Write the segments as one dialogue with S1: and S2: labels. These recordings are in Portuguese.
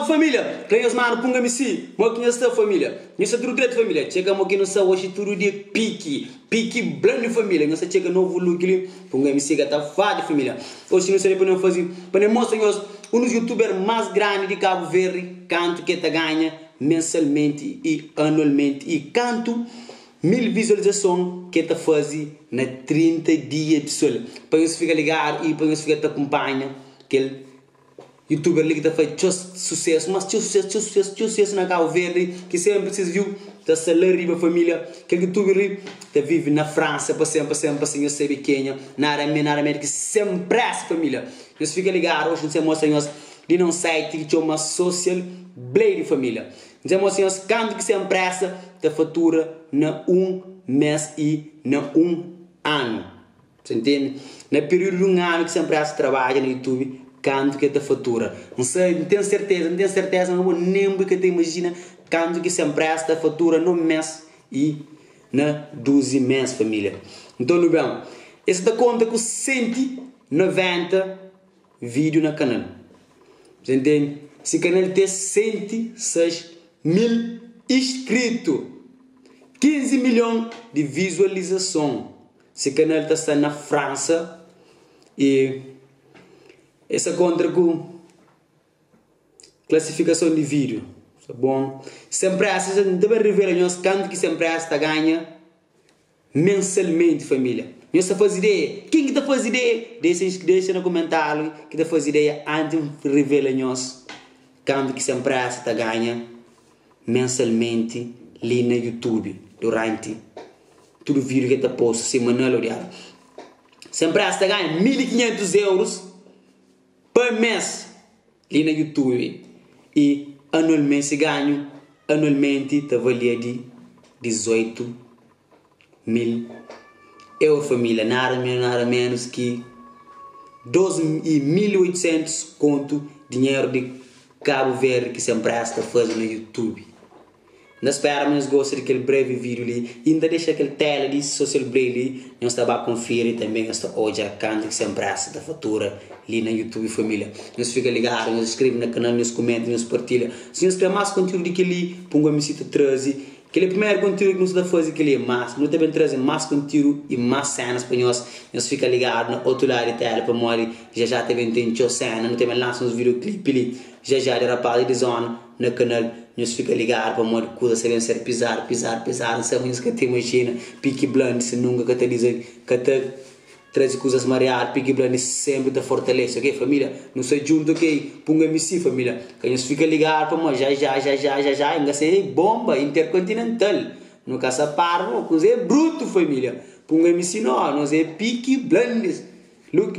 S1: família, ganhas mano, punga-me si, moquinha esta família, nessa tudo direito família, chega moquinha nossa hoje tudo de pique blando família, nossa chega novo look ali, punga-me si gata fade família, hoje não sei para não fazer, para mostrar nós, um dos youtubers mais grandes de Cabo Verde, canto que te ganha mensalmente e anualmente, e canto 1000 visualizações que te faz na 30 dias de sol, para você ficar ligado e para você ficar te acompanha, que youtuber ali que está fazendo sucesso, mas sucesso na Cabo Verde, que sempre se viu, está salário a família, que youtuber ali está vive na França, para sempre, eu sei pequena, na América, sempre essa família. Nós fica ligado, hoje nós mostra nós de um site que chama Social Blade família. Nós mostra nós quanto que sempre essa da fatura na mês e na ano. Você entende? No período de ano que sempre essa trabalha no YouTube, quanto que é da fatura. Não sei, não tenho certeza, não vou nem que te imagina quanto que sempre esta fatura no mês e na 12 meses, família. Então, bem, esse dá conta com 190 vídeos no canal. Você entende? Esse canal tem 106 mil inscritos, 15 milhões de visualização. Esse canal está na França e essa contra com classificação de vídeo, tá bom? Sempre essa deve revelar nós quanto que sempre essa ganha mensalmente, família. Nós está faz ideia? Quem que está faz ideia? Deixa no comentário que está faz ideia antes de revelar nós quanto que sempre essa ganha mensalmente ali no YouTube durante todo o vídeo que está posto semanal ou diário. Sempre essa ganha 1500 euros por mês ali no YouTube e anualmente se ganha está valia de 18 mil euros família, nada menos que 12.800 conto dinheiro de Cabo Verde que sempre está fazendo no YouTube. Nós esperamos gostar daquele breve vídeo ali, ainda deixa aquele tela de Social Blade ali, nós estamos a conferir também esta hoje a canto que sempre essa da fatura ali no YouTube família. Nós fica ligado, nos inscreve no canal, nos comenta, nos partilha. Se nós queremos mais conteúdo daquele, ponga me cita 13. Aquele primeiro conteúdo que nós estamos a fazer aquele é mais, nós também trazemos mais conteúdo e mais cenas para nós. Nós fica ligado no outro lado da tela para morrer, já também tem cena, nós também lançamos videoclipe ali, já de rapaz de zona no canal. Nós fica ligado para uma coisa serem ser pisar, não sabemos que te imagina, pique blando, se nunca que te dizem, que te traz coisas mareadas, pique blando sempre te fortalece, ok família? Não sei junto, ok? Punga-me sim família, que nós fica ligado para uma já, ainda ser bomba intercontinental, no caça parvo, coisa é bruto família, punga-me sim nós é pique blando, look,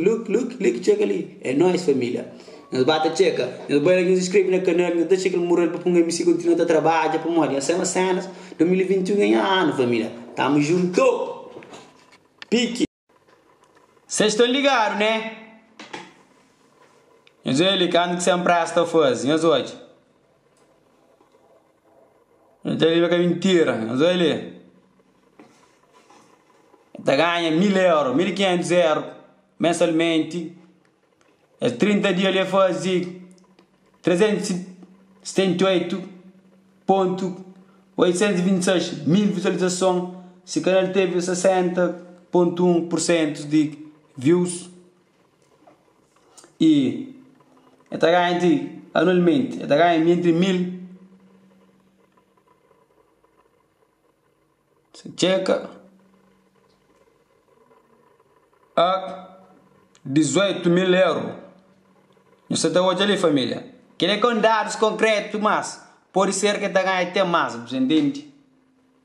S1: chega ali, é nós família. Nós bate checa, nós vai nos inscrever no canal, nós deixa aquele mural para punga MC continuar a trabalhar para morrer. Essa cenas 2021 ganha ano, família. Tamo junto. Pique. Vocês estão ligados, né? Nós ele quando que sempre está fazendo, nós hoje. Nós ele vai mentira, nós ele. Tá ganha 1.000 euros, 1.500 euros mensalmente. 30 dias ele faz 378.826 mil visualizações. Se o canal teve 60.1% de views. E está ganhando anualmente, está ganhando entre 1.000. Se checa a 18 mil euros. Você está hoje ali, família. Que é com dados concretos, mas pode ser que está ganhando até mais, você entende?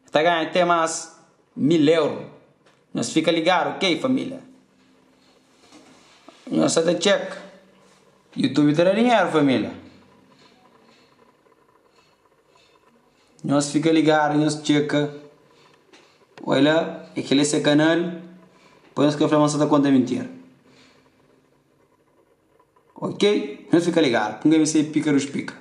S1: Está ganhando até mais 1.000 euros. Nós fica ligado, ok, família? Nós está check. YouTube terá dinheiro, família. Nós fica ligado, nós checa. Olha, aquele esse canal. Põe que a informação da conta mentira. Ok? Não fica ligado. Ninguém vai ser pica dos pica.